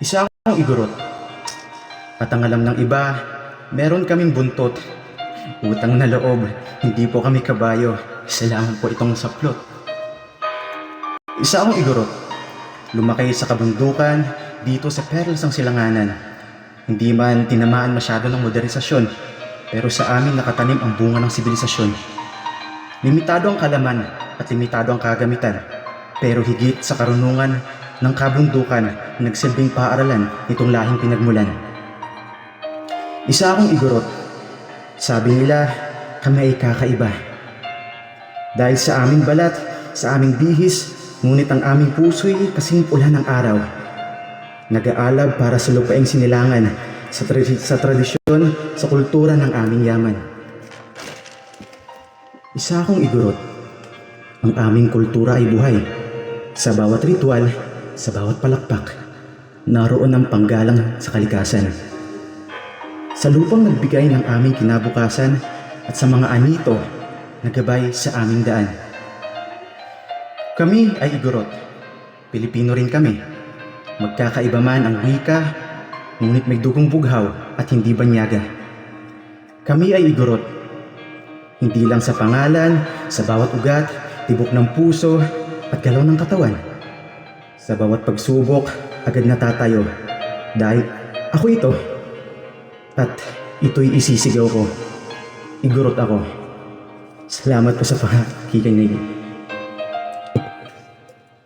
Isa akong igorot at ang alam ng iba, meron kaming buntot. Utang na loob, hindi po kami kabayo. Isa lamang po itong saplot. Isa akong igorot, lumaki sa kabundukan dito sa perlas ng silanganan. Hindi man tinamaan masyado ng modernisasyon, pero sa amin nakatanim ang bunga ng sibilisasyon. Limitado ang kalaman at limitado ang kagamitan, pero higit sa karunungan ng kabundukan na nagsilbing paaralan nitong lahing pinagmulan. Isa akong igorot. Sabi nila, kami ay kakaiba. Dahil sa aming balat, sa aming bihis, ngunit ang aming puso'y kasing pula ng araw. Nag-aalab para sa lupaing sinilangan, sa tradisyon, sa kultura ng aming yaman. Isa akong igorot. Ang aming kultura ay buhay. Sa bawat ritual, sa bawat palakpak, naroon ang panggalang sa kalikasan. Sa lupang nagbigay ng aming kinabukasan at sa mga anito na gabay sa aming daan. Kami ay igorot. Pilipino rin kami. Magkakaiba man ang wika, ngunit may dugong bughaw at hindi banyaga. Kami ay igorot. Hindi lang sa pangalan, sa bawat ugat, tibok ng puso at galaw ng katawan. Sa bawat pagsubok, agad natatayo. Dahil ako ito. At ito'y isisigaw ko. Igorot ako. Salamat po sa pakikinig.